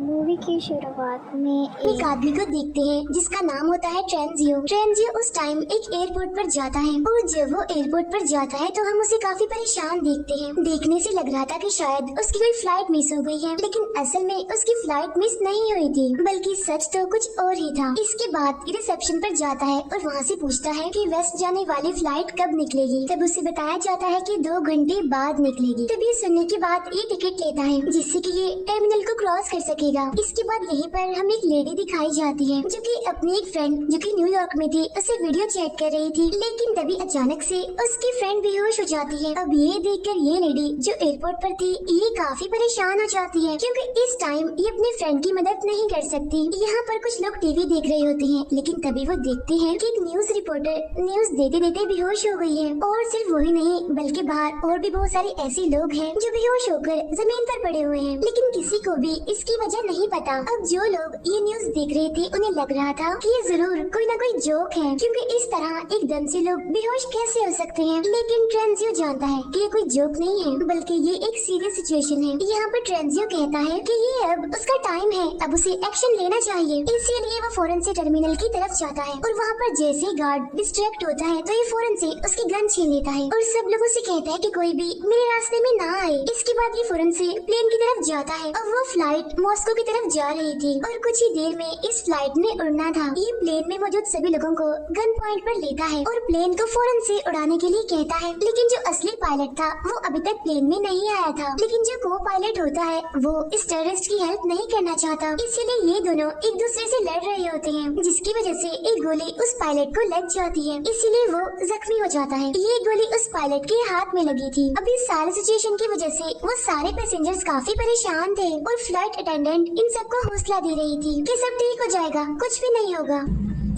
Movie की शुरुआत में एक आदमी को देखते हैं जिसका नाम होता है ट्रेंजियो। ट्रेंजियो उस टाइम एक एयरपोर्ट पर जाता है और जब वो एयरपोर्ट पर जाता है तो हम उसे काफी परेशान देखते हैं। देखने से लग रहा था कि शायद उसकी कोई फ्लाइट मिस हो गई है, लेकिन असल में उसकी फ्लाइट मिस नहीं हुई थी, बल्कि सच तो कुछ और ही था। इसके बाद रिसेप्शन पर जाता है और वहाँ से पूछता है कि वेस्ट जाने वाली फ्लाइट कब निकलेगी। तब उसे बताया जाता है कि 2 घंटे बाद निकलेगी। तब ये सुनने के बाद ये टिकट लेता है जिससे कि ये टर्मिनल को क्रॉस कर सकेगा। इसके बाद यहीं पर हमें एक लेडी दिखाई जाती है जो कि अपनी एक फ्रेंड जो कि न्यूयॉर्क में थी उसे वीडियो चैट कर रही थी, लेकिन तभी अचानक से उसकी फ्रेंड बेहोश हो जाती है। अब ये देखकर ये लेडी जो एयरपोर्ट पर थी ये काफी परेशान हो जाती है क्योंकि इस टाइम ये अपने फ्रेंड की मदद नहीं कर सकती। यहाँ पर कुछ लोग टीवी देख रहे होते हैं, लेकिन तभी वो देखते हैं कि एक न्यूज रिपोर्टर न्यूज देते देते बेहोश हो गई है। और सिर्फ वही नहीं बल्कि बाहर और भी बहुत सारे ऐसे लोग हैं जो बेहोश होकर जमीन पर पड़े हुए हैं, लेकिन किसी को भी इसकी वजह नहीं पता। अब जो लोग ये न्यूज देख रहे थे उन्हें लग रहा था कि ये जरूर कोई ना कोई जोक है, क्योंकि इस तरह एकदम से लोग बेहोश कैसे हो सकते हैं। लेकिन ट्रेंजियो जानता है कि ये कोई जोक नहीं है, बल्कि ये एक सीरियस सिचुएशन है। यहाँ पर ट्रेंजियो कहता है कि ये अब उसका टाइम है, अब उसे एक्शन लेना चाहिए। इसीलिए वो फौरन से टर्मिनल की तरफ जाता है और वहाँ पर जैसे ही गार्ड डिस्ट्रैक्ट होता है तो ये फौरन से उसकी गन छीन लेता है और सब लोगों से कहता है कि कोई भी मेरे रास्ते में ना आए। इसके बाद ये फौरन से प्लेन की तरफ जाता है और वो फ्लाइट मॉस्को की तरफ जा रही थी और कुछ ही देर में इस फ्लाइट ने उड़ना था। ये प्लेन में मौजूद सभी लोगों को गन पॉइंट पर लेता है और प्लेन को फौरन से उड़ाने के लिए कहता है, लेकिन जो असली पायलट था वो अभी तक प्लेन में नहीं आया था। लेकिन जो को पायलट होता है वो इस टेररिस्ट की हेल्प नहीं करना चाहता, इसीलिए ये दोनों एक दूसरे से लड़ रहे होते हैं, जिसकी वजह से एक गोली उस पायलट को लग जाती है, इसीलिए वो जख्मी हो जाता है। ये गोली उस पायलट के हाथ में लगी थी। अब इस सारे सिचुएशन की वजह से वो सारे पैसेंजर्स काफी परेशान थे और फ्लाइट अटेंडेंट इन सबको हौसला दे रही थी कि सब ठीक हो जाएगा, कुछ भी नहीं होगा।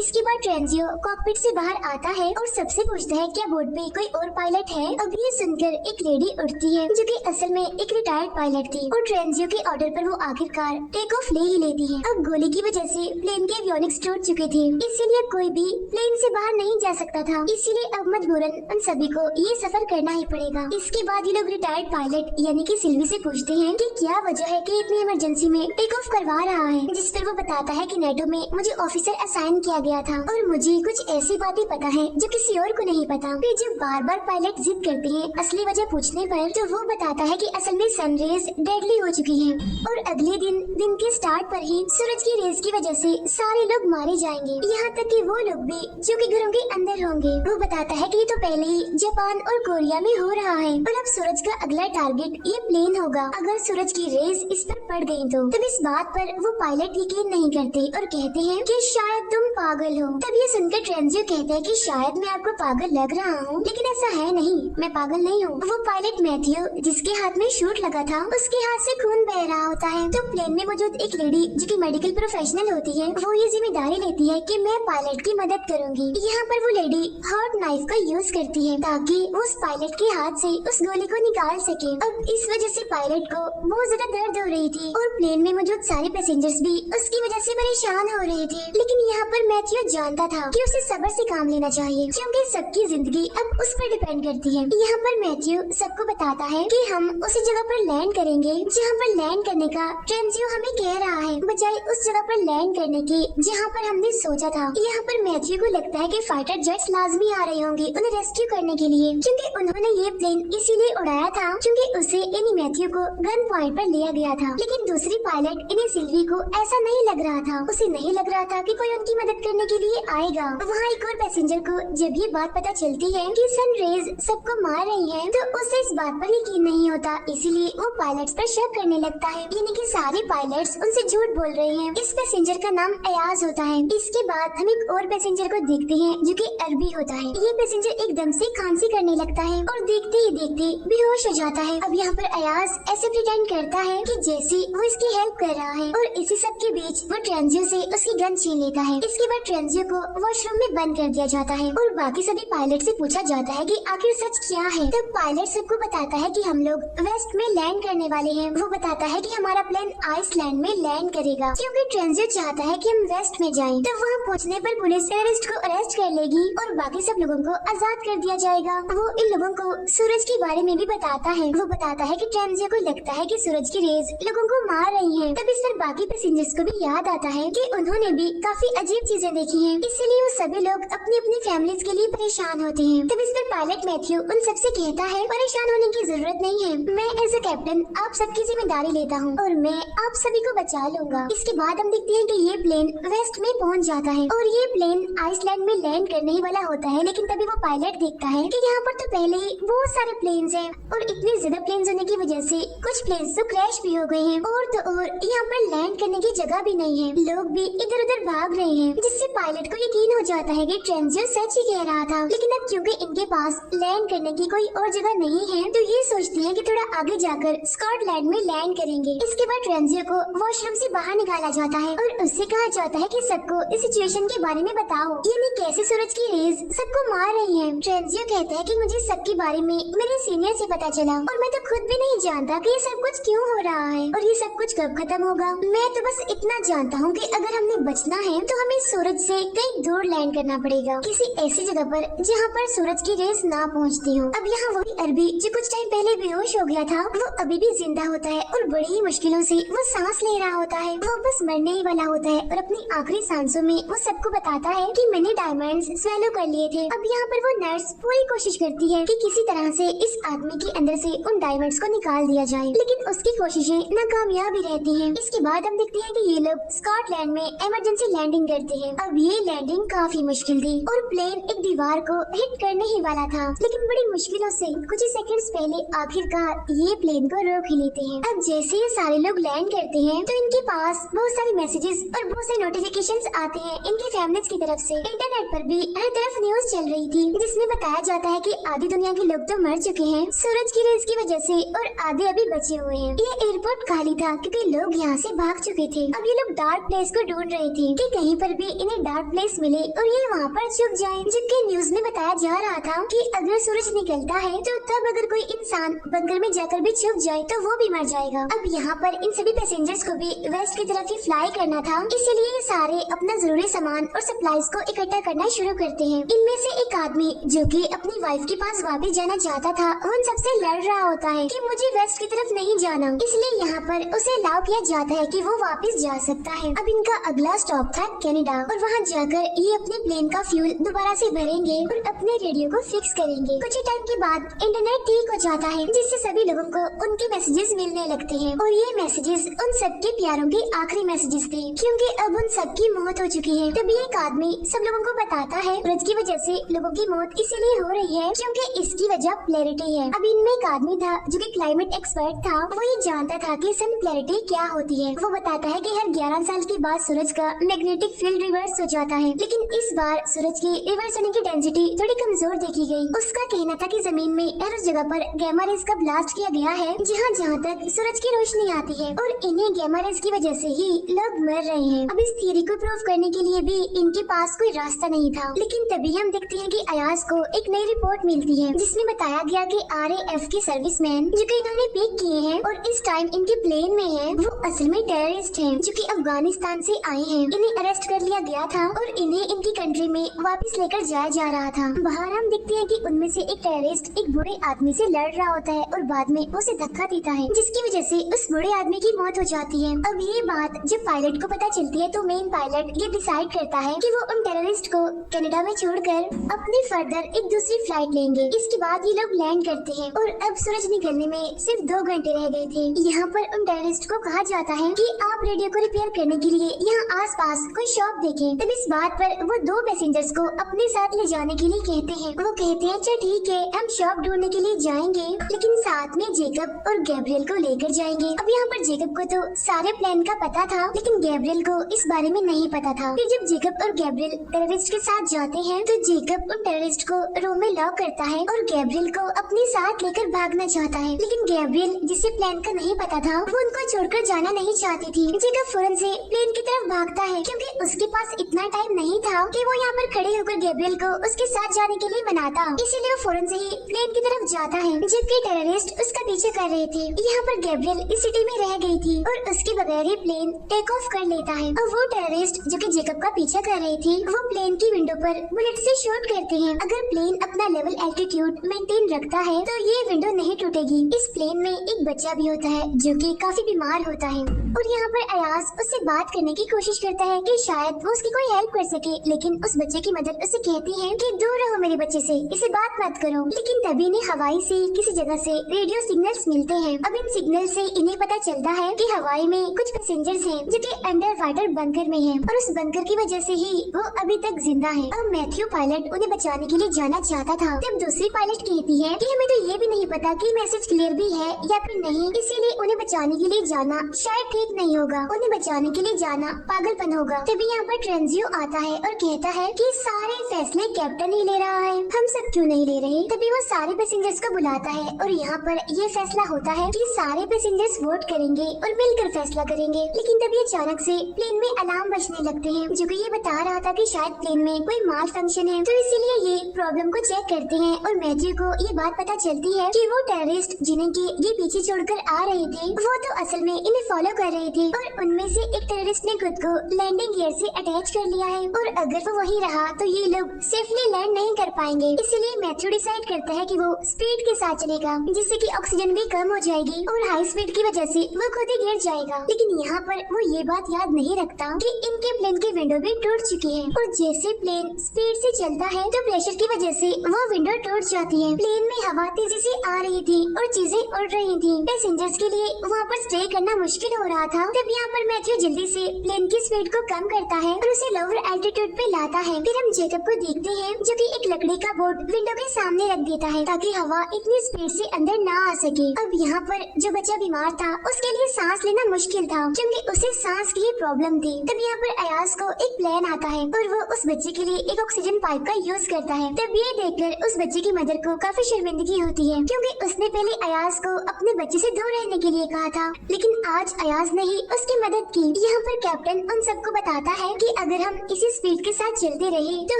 इसके बाद ट्रेंजियो कॉकपिट से बाहर आता है और सबसे पूछता है क्या बोर्ड पे कोई और पायलट है। अब ये सुनकर एक लेडी उठती है जो कि असल में एक रिटायर्ड पायलट थी और ट्रेंजियो के ऑर्डर पर वो आखिरकार टेक ऑफ ले ही लेती है। अब गोली की वजह से प्लेन के एवियोनिक्स टूट चुके थे, इसीलिए कोई भी प्लेन से बाहर नहीं जा सकता था, इसीलिए अब मजबूरन उन सभी को ये सफर करना ही पड़ेगा। इसके बाद ये लोग रिटायर्ड पायलट यानी कि सिल्वी से पूछते हैं कि क्या वजह है कि इतनी इमरजेंसी में टेक ऑफ करवा रहा है, जिस पर वो बताता है कि नेटो में मुझे ऑफिसर असाइन किया गया था और मुझे कुछ ऐसी बातें पता है जो किसी और को नहीं पता। फिर जब बार बार पायलट जिद करते हैं असली वजह पूछने पर, तो वो बताता है कि असल में सनरेज डेडली हो चुकी है और अगले दिन के स्टार्ट पर ही सूरज की रेज की वजह से सारे लोग मारे जाएंगे, यहाँ तक कि वो लोग भी जो कि घरों के अंदर होंगे। वो बताता है कि ये तो पहले ही जापान और कोरिया में हो रहा है और अब सूरज का अगला टारगेट ये प्लेन होगा। अगर सूरज की रेज इस पर पड़ गयी तो तब इस बात पर वो पायलट यकीन नहीं करते और कहते हैं कि शायद तुम पागल हो। तब ये सुनकर ट्रेंजियो कहता है कि शायद मैं आपको पागल लग रहा हूँ, लेकिन ऐसा है नहीं, मैं पागल नहीं हूँ। वो पायलट मैथ्यू जिसके हाथ में शूट लगा था उसके हाथ से खून बह रहा होता है। तो प्लेन में मौजूद एक लेडी जो कि मेडिकल प्रोफेशनल होती है वो ये जिम्मेदारी लेती है कि मैं पायलट की मदद करूंगी। यहाँ पर वो लेडी हॉट नाइफ का यूज करती है ताकि वो उस पायलट के हाथ से उस गोली को निकाल सके। अब इस वजह से पायलट को बहुत ज्यादा दर्द हो रही थी और प्लेन में मौजूद सारे पैसेंजर्स भी उसकी वजह से परेशान हो रहे थे, लेकिन यहाँ पर मैथ्यू जानता था कि उसे सब्र से काम लेना चाहिए क्योंकि सबकी जिंदगी अब उस पर डिपेंड करती है। यहाँ पर मैथ्यू सबको बताता है कि हम उसी जगह पर लैंड करेंगे जहाँ पर लैंड करने का ट्रेंजियो हमें कह रहा है, बजाय उस जगह पर लैंड करने के जहाँ पर हमने सोचा था। यहाँ पर मैथ्यू को लगता है कि फाइटर जेट्स लाजमी आ रहे होंगे उन्हें रेस्क्यू करने के लिए, क्योंकि उन्होंने ये प्लेन इसीलिए उड़ाया था क्योंकि उसे यानी मैथ्यू को गन पॉइंट पर लिया गया था। लेकिन दूसरी पायलट इन्हें सिल्वी को ऐसा नहीं लग रहा था, उसे नहीं लग रहा था कि कोई उनकी मदद करने के लिए आएगा। वहाँ एक और पैसेंजर को जब ये बात पता चलती है कि सनरेज सबको मार रही है तो उसे इस बात पर यकीन नहीं होता, इसीलिए वो पायलट्स पर शक करने लगता है, यानी कि सारे पायलट्स उनसे झूठ बोल रहे हैं। इस पैसेंजर का नाम अयाज होता है। इसके बाद हम एक और पैसेंजर को देखते हैं जो कि अरबी होता है। ये पैसेंजर एकदम से खांसी करने लगता है और देखते ही देखते बेहोश हो जाता है। अब यहाँ पर अयाज ऐसे प्रिटेंड करता है कि जैसे वो इसकी हेल्प कर रहा है और इसी सब के बीच वो ट्रेंजियो से उसकी गन छीन लेता है। इसके बाद ट्रेंजियो को वॉशरूम में बंद कर दिया जाता है और बाकी सभी पायलट से पूछा जाता है कि आखिर सच क्या है। तब पायलट सबको बताता है कि हम लोग वेस्ट में लैंड करने वाले हैं। वो बताता है कि हमारा प्लेन आइसलैंड में लैंड करेगा क्योंकि ट्रेंजियो चाहता है कि हम वेस्ट में जाएं। तब वहाँ पहुँचने पर पुलिस टेररिस्ट को अरेस्ट कर लेगी और बाकी सब लोगों को आजाद कर दिया जाएगा। वो इन लोगों को सूरज के बारे में भी बताता है। वो बताता है कि ट्रेंजियो को लगता है कि सूरज की रेज लोगों को मार रही है। तब इस पर बाकी पैसेंजर्स को भी याद आता है कि उन्होंने भी काफी अजीब चीजें देखी हैं, इसलिए वो सभी लोग अपनी अपनी फैमिलीज के लिए परेशान होते हैं। तब इस पर पायलट मैथ्यू उन सबसे कहता है परेशान होने की जरूरत नहीं है, मैं एज ए कैप्टन आप सबकी जिम्मेदारी लेता हूँ और मैं आप सभी को बचा लूंगा। इसके बाद हम देखते हैं कि ये प्लेन वेस्ट में पहुँच जाता है और ये प्लेन आइसलैंड में लैंड करने ही वाला होता है। लेकिन तभी वो पायलट देखता है कि यहाँ पर तो पहले ही बहुत सारे प्लेन्स हैं और इतने ज्यादा प्लेन्स होने की वजह से कुछ प्लेन्स तो क्रैश भी हो गए हैं और तो और यहाँ पर लैंड करने की जगह भी नहीं है, लोग भी इधर उधर भाग रहे हैं, जिससे पायलट को यकीन हो जाता है कि ट्रेंजियो सच ही कह रहा था। लेकिन अब क्योंकि इनके पास लैंड करने की कोई और जगह नहीं है तो ये सोचते हैं कि थोड़ा आगे जाकर स्कॉटलैंड में लैंड करेंगे। इसके बाद ट्रेंजियो को वॉशरूम से बाहर निकाला जाता है और उससे कहा जाता है कि सबको इस सिचुएशन के बारे में बताओ, यानी कैसे सूरज की रेज सबको मार रही है। ट्रेंजियो कहता है कि मुझे सबके बारे में मेरे सीनियर से पता चला और मैं तो खुद भी नहीं जानता कि ये सब कुछ क्यों हो रहा है और ये सब कुछ कब खत्म होगा। मैं तो बस इतना जानता हूँ कि अगर हमने बचना है तो हमें सूरज से कहीं दूर लैंड करना पड़ेगा, किसी ऐसी जगह पर जहाँ पर सूरज की रेस ना पहुँचती हो। अब यहाँ वही अरबी जो कुछ टाइम पहले बेहोश हो गया था वो अभी भी जिंदा होता है और बड़ी ही मुश्किलों से वो सांस ले रहा होता है। वो बस मरने ही वाला होता है और अपनी आखिरी सांसों में वो सबको बताता है कि मैंने डायमंड्स स्वेलो कर लिए थे। अब यहाँ पर वो नर्स पूरी कोशिश करती है कि किसी तरह से इस आदमी के अंदर से उन डायमंड्स को निकाल दिया जाए, लेकिन उसकी कोशिशें नाकामयाब ही रहती हैं। इसके बाद हम देखते हैं कि ये लोग स्कॉटलैंड में इमरजेंसी लैंडिंग करते हैं। अब ये लैंडिंग काफी मुश्किल थी और प्लेन एक दीवार को हिट करने ही वाला था, लेकिन बड़ी मुश्किलों से कुछ ही सेकंड्स पहले आखिरकार ये प्लेन को रोक ही लेते हैं। अब जैसे ये सारे लोग लैंड करते हैं तो इनके पास बहुत सारे मैसेजेस और बहुत सारे नोटिफिकेशंस आते हैं इनकी फैमिलीज की तरफ से। इंटरनेट पर भी हर तरफ न्यूज चल रही थी जिसमें बताया जाता है कि आधी दुनिया के लोग तो मर चुके हैं सूरज की रेस की वजह से और आधे अभी बचे हुए हैं। ये एयरपोर्ट खाली था क्योंकि लोग यहाँ से भाग चुके थे। अब ये लोग डार्क प्लेस को ढूंढ रहे थे कि कहीं पर भी इन्हें डार्क प्लेस मिले और ये वहाँ पर छुप जाएं। जबकि न्यूज में बताया जा रहा था कि अगर सूरज निकलता है तो तब अगर कोई इंसान बंकर में जाकर भी छुप जाए तो वो भी मर जाएगा। अब यहाँ पर इन सभी पैसेंजर्स को भी वेस्ट की तरफ ही फ्लाई करना था, इसलिए ये सारे अपना जरूरी सामान और सप्लाईज को इकट्ठा करना शुरू करते हैं। इनमें से एक आदमी जो कि अपनी वाइफ के पास वापस जाना चाहता था उन सबसे लड़ रहा होता है कि मुझे वेस्ट की तरफ नहीं जाना, इसलिए यहाँ पर उसे अलाउ किया जाता है कि वो वापस जा सकता है। अब इनका अगला स्टॉप था कनाडा और वहाँ जाकर ये अपने प्लेन का फ्यूल दोबारा से भरेंगे और अपने रेडियो को फिक्स करेंगे। कुछ ही टाइम के बाद इंटरनेट ठीक हो जाता है जिससे सभी लोगों को उनके मैसेजेस मिलने लगते हैं और ये मैसेजेस उन सबके प्यारों के आखिरी मैसेजेस थे क्योंकि अब उन सबकी मौत हो चुकी है। तभी एक आदमी सब लोगों को बताता है सूरज की वजह से लोगों की मौत इसीलिए हो रही है क्योंकि इसकी वजह पोलैरिटी है। अब इनमें एक आदमी था जो कि क्लाइमेट एक्सपर्ट था, वो ये जानता था कि सन पोलैरिटी क्या होती है। वो बताता है कि हर 11 साल के बाद सूरज का मैग्नेटिक फील्ड रिवर्स हो जाता है, लेकिन इस बार सूरज की रिवर्स होने की डेंसिटी थोड़ी कमजोर देखी गई। उसका कहना था कि जमीन में हर उस जगह पर गैमा रेज का ब्लास्ट किया गया है जहाँ तक सूरज की रोशनी आती है और इन्हें गैमा रेज की वजह से ही लोग मर रहे हैं। अब इस थियरी को प्रूव करने के लिए भी इनके पास कोई रास्ता नहीं था, लेकिन तभी हम देखते हैं कि अयाज को एक नई रिपोर्ट मिलती है जिसमें बताया गया कि RAF के सर्विसमैन जो कि इन्होंने पिक किए हैं और इस टाइम इनके प्लेन में है वो असल में टेररिस्ट हैं जो कि अफगानिस्तान से आए हैं। इन्हें अरेस्ट कर लिया गया था और इन्हें इनकी कंट्री में वापस लेकर जाया जा रहा था। बाहर हम देखते हैं कि उनमें से एक टेररिस्ट एक बुरे आदमी से लड़ रहा होता है और बाद में उसे धक्का देता है जिसकी वजह से उस बुरे आदमी की मौत हो जाती है। अब ये बात जब पायलट को पता चलती है तो मेन पायलट ये डिसाइड करता है कि वो उन टेररिस्ट को कनाडा में छोड़कर अपनी फर्दर एक दूसरी फ्लाइट लेंगे। इसके बाद ये लोग लैंड करते हैं और अब सूरज निकलने में सिर्फ 2 घंटे रह गए थे। यहाँ पर उन टेररिस्ट को कहा जाता है कि आप रेडियो को रिपेयर करने के लिए यहाँ आसपास कोई शॉप देखें। तब इस बात पर वो 2 पैसेंजर्स को अपने साथ ले जाने के लिए कहते हैं। वो कहते हैं अच्छा ठीक है हम शॉप ढूंढने के लिए जाएंगे, लेकिन साथ में जेकब और गैब्रियल को लेकर जाएंगे। अब यहाँ पर जेकब को तो सारे प्लान का पता था, लेकिन गैब्रियल को इस बारे में नहीं पता था। फिर जब जेकब और गैब्रियल टेररिस्ट के साथ जाते हैं तो जेकब उन टेररिस्ट को रूम में लॉक करता है और गैब्रियल को अपने साथ लेकर भागना चाहता है, लेकिन गैब्रियल जिसे प्लान का नहीं पता था वो उनको छोड़कर जाना नहीं चाहती थी। जेकब फौरन से प्लेन की तरफ भागता है क्योंकि उसके पास पास इतना टाइम नहीं था कि वो यहाँ पर खड़े होकर गैब्रियल को उसके साथ जाने के लिए मनाता, इसीलिए वो फौरन से ही प्लेन की तरफ जाता है, जबकि टेररिस्ट उसका पीछे कर रहे थे। यहाँ पर गैब्रियल इस सिटी में रह गई थी और उसके बगैर ही प्लेन टेक ऑफ कर लेता है और वो टेररिस्ट जो कि जेकब का पीछा कर रहे थे वो प्लेन की विंडो पर बुलेट से शूट करते हैं। अगर प्लेन अपना लेवल एल्टीट्यूड मेंटेन रखता है तो ये विंडो नहीं टूटेगी। इस प्लेन में एक बच्चा भी होता है जो कि काफी बीमार होता है और यहाँ पर अयाज उससे बात करने की कोशिश करता है कि शायद वो उसकी कोई हेल्प कर सके, लेकिन उस बच्चे की मदद उसे कहती है कि दूर रहो मेरे बच्चे से, इसे बात मत करो। लेकिन तभी इन्हें हवाई से किसी जगह से रेडियो सिग्नल्स मिलते हैं। अब इन सिग्नल से इन्हें पता चलता है कि हवाई में कुछ पैसेंजर्स हैं जो कि अंडर वाटर बंकर में हैं और उस बंकर की वजह से ही वो अभी तक जिंदा है। अब मैथ्यू पायलट उन्हें बचाने के लिए जाना चाहता था, तब दूसरी पायलट कहती है कि हमें तो ये भी नहीं पता कि मैसेज क्लियर भी है या फिर नहीं, इसीलिए उन्हें बचाने के लिए जाना शायद ठीक नहीं होगा, उन्हें बचाने के लिए जाना पागलपन होगा। तभी यहाँ पर ट्रेंजियो आता है और कहता है कि सारे फैसले कैप्टन ही ले रहा है, हम सब क्यों नहीं ले रहे। तभी वो सारे पैसेंजर्स को बुलाता है और यहाँ पर ये फैसला होता है कि सारे पैसेंजर्स वोट करेंगे और मिलकर फैसला करेंगे। लेकिन तभी अचानक से प्लेन में अलार्म बजने लगते हैं जो कि ये बता रहा था कि शायद प्लेन में कोई माल फंक्शन है, तो इसीलिए ये प्रॉब्लम को चेक करते हैं और मैथ्यू को ये बात पता चलती है कि वो टेररिस्ट जिन्हें कि ये पीछे छोड़कर आ रहे थे वो तो असल में इन्हें फॉलो कर रहे थे और उनमें से एक टेररिस्ट ने खुद को लैंडिंग गियर से अटैच कर लिया है और अगर वो वही रहा तो ये लोग सेफली लैंड नहीं कर पाएंगे। इसीलिए मैथ्यू डिसाइड करता है कि वो स्पीड के साथ चलेगा जिससे कि ऑक्सीजन भी कम हो जाएगी और हाई स्पीड की वजह से वो खुद ही गिर जाएगा। लेकिन यहाँ पर वो ये बात याद नहीं रखता कि इनके प्लेन की विंडो भी टूट चुकी है और जैसे प्लेन स्पीड से चलता है तो प्रेशर की वजह से वो विंडो टूट जाती है। प्लेन में हवा तेजी से आ रही थी और चीजें उड़ रही थी। पैसेंजर्स के लिए वहाँ पर स्टे करना मुश्किल हो रहा था। तब यहाँ पर मैथ्यू जल्दी से प्लेन की स्पीड को कम करता है और उसे लोअर एल्टीट्यूड पे लाता है। फिर हम जेकब को देखते हैं जो कि एक लकड़ी का बोर्ड विंडो के सामने रख देता है ताकि हवा इतनी स्पीड से अंदर ना आ सके। अब यहाँ पर जो बच्चा बीमार था उसके लिए सांस लेना मुश्किल था क्योंकि उसे सांस की प्रॉब्लम थी। तब यहाँ पर अयाज को एक प्लान आता है और वो उस बच्चे के लिए एक ऑक्सीजन पाइप का यूज करता है। तब ये देखकर उस बच्चे की मदर को काफी शर्मिंदगी होती है क्योंकि उसने पहले अयाज को अपने बच्चे से दूर रहने के लिए कहा था, लेकिन आज अयाज ने ही उसकी मदद की। यहाँ पर कैप्टन उन सबको बताता है कि अगर हम इसी स्पीड के साथ चलते रहे तो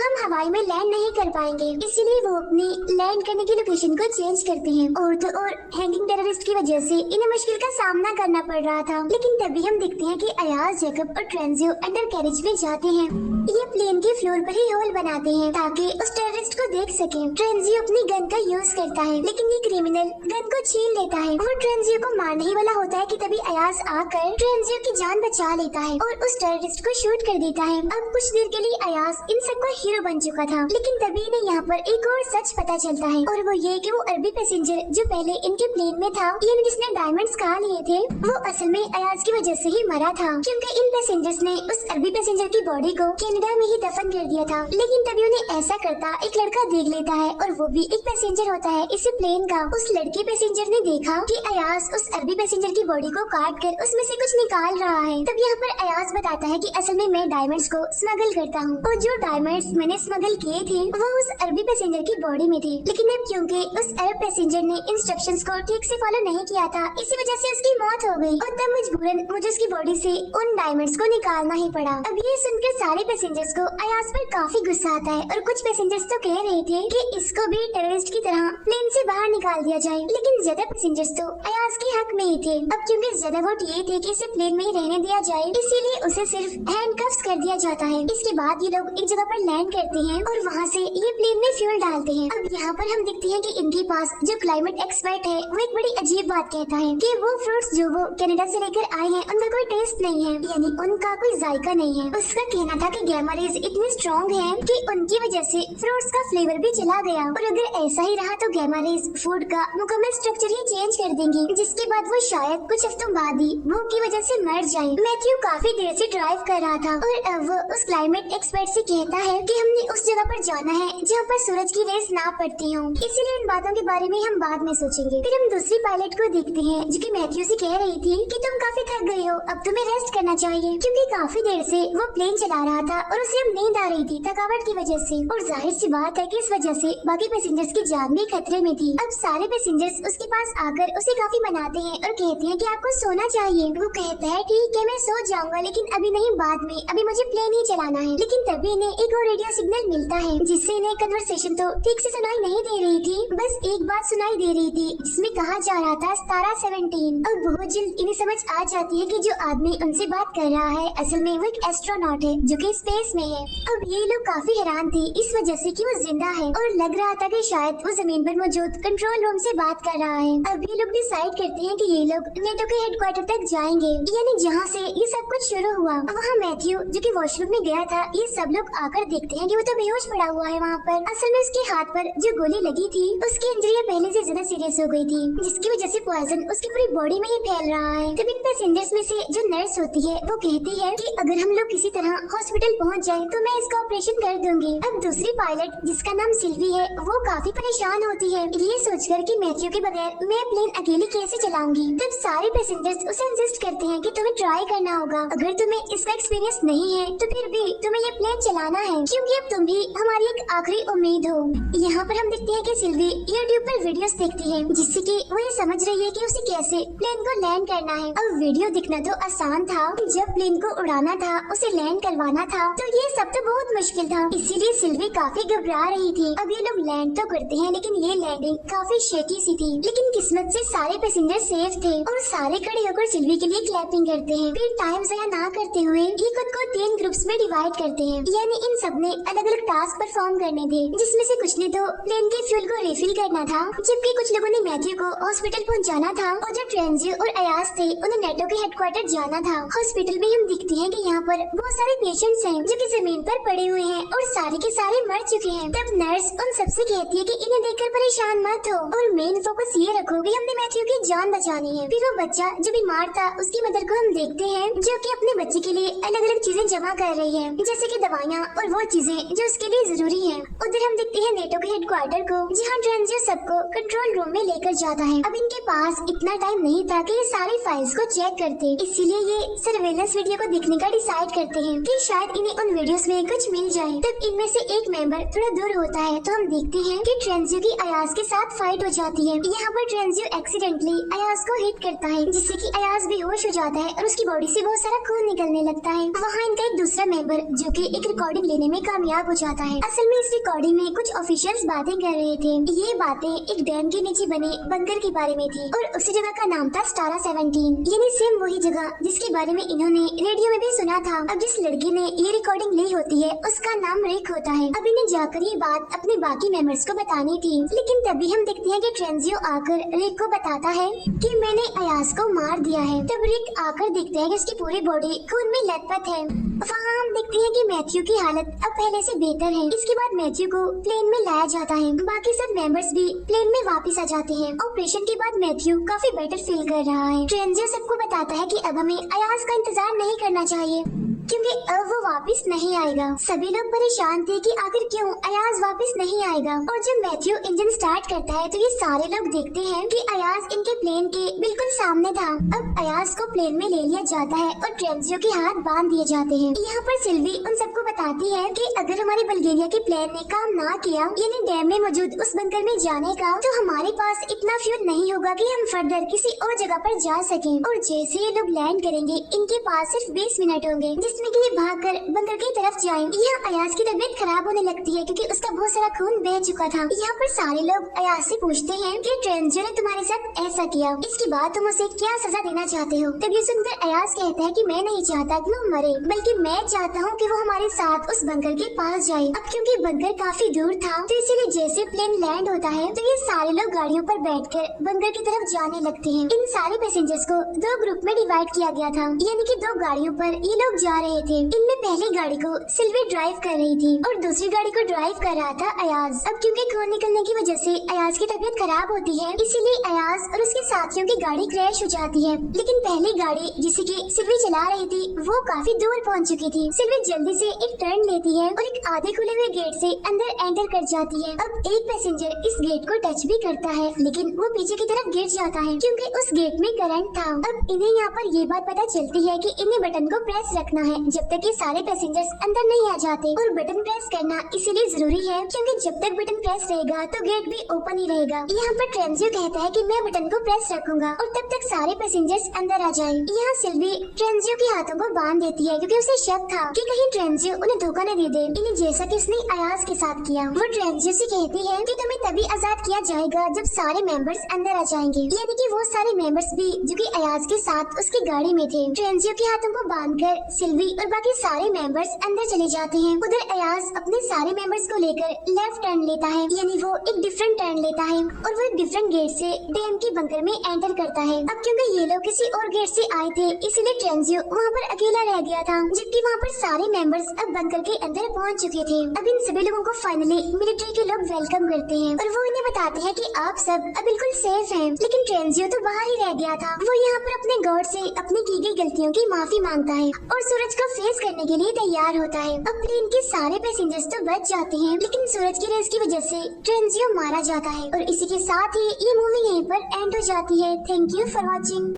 हम हवाई में लैंड नहीं कर पाएंगे, इसीलिए वो अपनी लैंड करने की लोकेशन को चेंज करते हैं। और तो और हैंगिंग टेररिस्ट की वजह से इन्हें मुश्किल का सामना करना पड़ रहा था। लेकिन तभी हम देखते हैं कि अयाज, जेकब और ट्रेंजियो अंडर कैरेज में जाते हैं। ये प्लेन के फ्लोर पर ही होल बनाते हैं ताकि उस टेररिस्ट को देख सके। ट्रेंजियो अपनी गन का यूज करता है लेकिन ये क्रिमिनल गन को छीन लेता है। वो ट्रेंजियो को मारने ही वाला होता है कि तभी अयाज आकर ट्रेंजियो की जान बचा लेता है और उस टेररिस्ट को शूट कर देता है। अब कुछ देर के लिए अयाज इन सबका हीरो बन चुका था, लेकिन तभी इन्हें यहाँ पर एक और सच पता चलता है और वो ये कि वो अरबी पैसेंजर जो पहले इनके प्लेन में था, यानी जिसने डायमंड्स खा लिए थे, वो असल में अयाज की वजह से ही मरा था क्योंकि इन पैसेंजर्स ने उस अरबी पैसेंजर की बॉडी को कनाडा में ही दफन कर दिया था। लेकिन तभी उन्हें ऐसा करता एक लड़का देख लेता है और वो भी एक पैसेंजर होता है इसी प्लेन का। उस लड़के पैसेंजर ने देखा कि अयाज उस अरबी पैसेंजर की बॉडी को काट कर उसमें से कुछ निकाल रहा है। तब यहाँ पर अयाज बताता है कि असल में मैं डायमंड्स को स्मगल करता हूँ और जो डायमंड्स मैंने स्मगल किए थे वो उस अरबी पैसेंजर की बॉडी में थे। लेकिन अब क्योंकि उस अरब पैसेंजर ने इंस्ट्रक्शंस को ठीक से फॉलो नहीं किया था, इसी वजह से उसकी मौत हो गई और तब मजबूरन मुझे उसकी बॉडी से उन डायमंड्स को निकालना ही पड़ा। अब ये सुनकर सारे पैसेंजर्स को अयाज पर काफी गुस्सा आता है और कुछ पैसेंजर्स तो कह रहे थे कि इसको भी टेररिस्ट की तरह प्लेन से बाहर निकाल दिया जाए, लेकिन ज्यादा पैसेंजर्स तो अयाज के हक में ही थे। अब क्योंकि ज्यादा वोट ये थे कि इसे प्लेन में ही रहने दिया जाए, इसीलिए उसे सिर्फ हैंडकफ्स कर दिया जाता है। इसके बाद ये लोग एक जगह पर लैंड करते हैं और वहाँ से ये प्लेन में फ्यूल डालते हैं। अब यहाँ पर हम देखते हैं कि इनके पास जो क्लाइमेट एक्सपर्ट है वो एक बड़ी अजीब बात कहता है कि वो फ्रूट्स जो वो कनाडा से लेकर आए हैं उनका कोई टेस्ट नहीं है, यानी उनका कोई जायका नहीं है। उसका कहना था कि गैमा रेज इतनी स्ट्रॉन्ग है कि उनकी वजह से फ्रूट्स का फ्लेवर भी चला गया और अगर ऐसा ही रहा तो गैमा रेज फूड का मुकम्मल स्ट्रक्चर ही चेंज कर देंगी, जिसके बाद वो शायद कुछ हफ्तों बाद ही भूख की वजह से मर जाए। मैथ्यू काफी देर से ड्राइव कर रहा था और अब वो उस क्लाइमेट एक्सपर्ट से कहता है कि हमने उस जगह पर जाना है जहाँ पर सूरज की रेस ना पड़ती हो, इसीलिए इन बातों के बारे में हम बाद में सोचेंगे। फिर हम दूसरी पायलट को देखते हैं जो कि मैथ्यू से कह रही थी कि तुम काफी थक गई हो, अब तुम्हें रेस्ट करना चाहिए, क्योंकि काफी देर से वो प्लेन चला रहा था और उसे अब नींद आ रही थी थकावट की वजह से। और जाहिर सी बात है कि इस वजह से बाकी पैसेंजर्स की जान भी खतरे में थी। अब सारे पैसेंजर्स उसके पास आकर उसे काफी मनाते हैं और कहते हैं कि आपको सोना चाहिए। वो कहता है ठीक है मैं सो जाऊंगा, लेकिन अभी नहीं बाद में, अभी मुझे प्लेन ही चलाना है। लेकिन तभी इन्हें एक और रेडियो सिग्नल मिलता है जिससे इन्हें कन्वर्सेशन तो ठीक से सुनाई नहीं दे रही थी, बस एक बात सुनाई दे रही थी जिसमें कहा जा रहा था तारा 17। अब बहुत जल्द इन्हें समझ आ जाती है कि जो आदमी उनसे बात कर रहा है असल में वो एक एस्ट्रोनॉट है जो कि स्पेस में है। अब ये लोग काफी हैरान थे इस वजह से कि वो जिंदा है और लग रहा था कि शायद वो जमीन पर मौजूद कंट्रोल रूम से बात कर रहा है। अब ये लोग डिसाइड करते हैं कि ये लोग नेटो के हेडक्वार्टर तक जाएंगे, यानी जहाँ से ये सब कुछ शुरू हुआ। वहाँ मैथ्यू जो कि वॉशरूम में गया था, ये सब लोग आकर देखते हैं कि वो तो बेहोश पड़ा हुआ है वहाँ पर। असल में उसके हाथ पर जो गोली लगी थी उसकी इंजरी पहले से ज्यादा सीरियस हो गई थी, जिसकी वजह से पॉइजन उसकी पूरी बॉडी में ही फैल रहा है। तब इन पैसेंजर्स में से जो नर्स होती है वो कहती है कि अगर हम लोग किसी तरह हॉस्पिटल पहुँच जाए तो मैं इसका ऑपरेशन कर दूंगी। अब दूसरी पायलट जिसका नाम सिल्वी है वो काफी परेशान होती है ये सोचकर कि मैथ्यू के बगैर मैं प्लेन अकेली कैसे चलाऊंगी। तब सारे पैसेंजर्स उसे इंसिस्ट करते हैं कि तुम्हें ट्राई करना होगा, अगर तुम्हें इसका एक्सपीरियंस नहीं है तो फिर भी तुम्हें ये प्लेन चलाना है क्योंकि अब तुम भी हमारी एक आखिरी उम्मीद हो। यहाँ पर हम देखते हैं कि सिल्वी यूट्यूब पर वीडियोस देखती है जिससे कि वो ये समझ रही है कि उसे कैसे प्लेन को लैंड करना है। अब वीडियो दिखना तो आसान था, जब प्लेन को उड़ाना था उसे लैंड करवाना था तो ये सब तो बहुत मुश्किल था, इसीलिए सिल्वी काफी घबरा रही थी। अब ये लोग लैंड तो करते हैं लेकिन ये लैंडिंग काफी शेकी सी थी, लेकिन किस्मत से सारे पैसेंजर सेफ थे और सारे खड़े होकर सिल्वी के लिए क्लैपिंग करते हैं। फिर टाइम ज़ाया ना करते हुए ये खुद को 3 ग्रुप्स में डिवाइड करते हैं, यानी इन सब ने अलग अलग टास्क परफॉर्म करने थे, जिसमें से कुछ ने तो प्लेन के फ्यूल को रिफिल करना था, जबकि कुछ लोगों ने मैथ्यू को हॉस्पिटल पहुंचाना था और जो ट्रेंजियो और अयाज थे उन्हें नेटो के हेडक्वार्टर जाना था। हॉस्पिटल में हम दिखते हैं कि यहाँ पर बहुत सारे पेशेंट्स हैं जो कि जमीन पर पड़े हुए हैं और सारे के सारे मर चुके हैं। तब नर्स उन सबसे कहती है कि इन्हें देखकर परेशान मत हो और मेन फोकस ये रखो कि हमने मैथ्यू की जान बचानी है। फिर वो बच्चा जो बीमार था उसकी मदर को हम देखते हैं जो कि अपने बच्चे के लिए अलग अलग चीजें जमा कर रही है, जैसे कि दवाइयाँ और वो चीजें जो उसके लिए जरूरी है। उधर हम देखते हैं नेटो के हेडक्वार्टर को जहाँ ट्रेंजियो सबको कंट्रोल रूम में लेकर जाता है। अब इनके पास इतना टाइम नहीं था कि ये सारी फाइल्स को चेक करते, इसीलिए ये सर्वेलेंस वीडियो को देखने का डिसाइड करते हैं कि शायद इन्हें उन वीडियोस में कुछ मिल जाए। तब इनमें से एक मेंबर थोड़ा दूर होता है तो हम देखते हैं कि ट्रेंजियो की अयाज के साथ फाइट हो जाती है। यहाँ पर ट्रेंजियो एक्सीडेंटली अयाज को हिट करता है जिससे कि अयाज बेहोश हो जाता है और उसकी बॉडी से बहुत सारा खून निकलने लगता है। वहाँ इनका एक दूसरा मेंबर जो कि एक रिकॉर्डिंग लेने में कामयाब हो जाता है। असल में इस रिकॉर्डिंग में कुछ ऑफिशियल्स बातें कर रहे थे, ये बातें एक डैम के नीचे बने बंकर के बारे में थी और उसी जगह का नाम था तारा 17, यानी सेम वही जगह जिसके बारे में इन्होंने रेडियो में भी सुना था। अब जिस लड़के ने ये रिकॉर्डिंग ली होती है उसका नाम रिक होता है। अब इन्हें जाकर ये बात अपने बाकी मेंबर्स को बतानी थी, लेकिन तभी हम देखते हैं कि ट्रेंजियो आकर रिक को बताता है कि मैंने अयाज को मार दिया है। तब रिक आकर देखते हैं कि उसकी पूरी बॉडी खून में लथपथ है। वहाँ हम देखते हैं कि मैथ्यू की हालत अब पहले से बेहतर है। इसके बाद मैथ्यू को प्लेन में लाया जाता है, बाकी सब मेंबर्स भी प्लेन में वापस आ जाते हैं। ऑपरेशन के बाद मैथ्यू काफी बेटर फील कर रहा है। ट्रेंजियो सबको बताता है कि अब हमें अयाज का इंतजार नहीं करना चाहिए क्योंकि अब वो वापस नहीं आएगा। सभी लोग परेशान थे कि आखिर क्यों अयाज वापस नहीं आएगा और जब मैथ्यू इंजन स्टार्ट करता है तो ये सारे लोग देखते हैं कि अयाज इनके प्लेन के बिल्कुल सामने था। अब अयाज को प्लेन में ले लिया जाता है और ट्रेंजियो के हाथ बांध दिए जाते हैं। यहाँ पर सिल्वी उन सबको बताती है कि अगर हमारे बल्गेरिया के प्लेन ने काम ना किया, यानी डैम में मौजूद उस बंकर में जाने का, तो हमारे पास इतना फ्यूल नहीं होगा कि हम फर्दर किसी और जगह पर जा सकें। और जैसे ये लोग लैंड करेंगे इनके पास सिर्फ 20 मिनट होंगे जिसमें कि ये भागकर बंकर की तरफ जाएंगे। यहाँ अयाज की तबीयत खराब होने लगती है क्योंकि उसका बहुत सारा खून बह चुका था। यहाँ पर सारे लोग अयाज से पूछते हैं कि ट्रेंजियो ने तुम्हारे साथ ऐसा किया, इसके बाद तुम उसे क्या सजा देना चाहते हो। तब ये सुनकर अयाज कहता है कि मैं नहीं चाहता कि वो मरे, बल्कि मैं चाहता हूँ कि वो हमारे साथ उस बंकर के पास जाए। अब क्योंकि बंकर काफी दूर था तो इसीलिए जैसे प्लेन लैंड होता है तो ये सारे लोग गाड़ियों पर बैठकर बंकर की तरफ जाने लगते हैं। इन सारे पैसेंजर्स को 2 ग्रुप में डिवाइड किया गया था, यानी कि 2 गाड़ियों पर ये लोग जा रहे थे। इनमें पहली गाड़ी को सिल्वी ड्राइव कर रही थी और दूसरी गाड़ी को ड्राइव कर रहा था अयाज। अब क्योंकि खून निकलने की वजह से अयाज की तबीयत खराब होती है, इसीलिए अयाज और उसके साथियों की गाड़ी क्रैश हो जाती है। लेकिन पहली गाड़ी जिसे कि सिल्वी चला रही थी वो काफी दूर पहुंच चुकी थी। सिल्वी जल्दी से एक टर्न लेती है और एक आधे खुले हुए गेट से अंदर एंटर कर जाती है। अब एक पैसेंजर इस गेट को टच भी करता है लेकिन वो पीछे की तरफ गिर जाता है क्योंकि उस गेट में करंट था। अब इन्हें यहाँ पर ये बात पता चलती है कि इन्हें बटन को प्रेस रखना है है जब तक ये सारे पैसेंजर्स अंदर नहीं आ जाते। और बटन प्रेस करना इसीलिए जरूरी है क्योंकि जब तक बटन प्रेस रहेगा तो गेट भी ओपन ही रहेगा। यहाँ पर ट्रेंजियो कहता है कि मैं बटन को प्रेस रखूंगा और तब तक सारे पैसेंजर्स अंदर आ जाएं। यहाँ सिल्वी ट्रेंजियो के हाथों को बांध देती है क्योंकि उसे शक था कि कहीं ट्रेंजियो उन्हें धोखा न दे दे, इन्हें जैसा कि उसने अयाज के साथ किया। वो ट्रेंजियो से कहती है कि तुम्हें तभी आजाद किया जाएगा जब सारे मेंबर्स अंदर आ जाएंगे, यानी कि वो सारे मेंबर्स भी जो कि अयाज के साथ उसकी गाड़ी में थे। ट्रेंजियो के हाथों को बांधकर सिल्वी और बाकी सारे मेंबर्स अंदर चले जाते हैं। उधर अयाज अपने सारे मेंबर्स को लेकर लेफ्ट टर्न लेता है, यानी वो एक डिफरेंट टर्न लेता है और वो एक डिफरेंट गेट से डैम की बंकर में एंटर करता है। अब क्योंकि ये लोग किसी और गेट से आए थे इसलिए ट्रेंजियो वहाँ पर अकेला रह गया था, जबकि वहाँ पर सारे मेंबर्स अब बंकर के अंदर पहुँच चुके थे। अब इन सभी लोगों को फाइनली मिलिट्री के लोग वेलकम करते हैं और वो इन्हें बताते हैं कि आप सब अब बिल्कुल सेफ हैं। लेकिन ट्रेंजियो तो बाहर ही रह गया था। वो यहाँ पर अपने गॉड से अपनी की गई गलतियों की माफी मांगता है और सूरज को फेस करने के लिए तैयार होता है। अब प्लेन के सारे पैसेंजर्स तो बच जाते हैं, लेकिन सूरज की रेस की वजह से ट्रेंजियो मारा जाता है। और इसी के साथ ही ये मूवी यहीं पर एंड हो जाती है। Thank you for watching.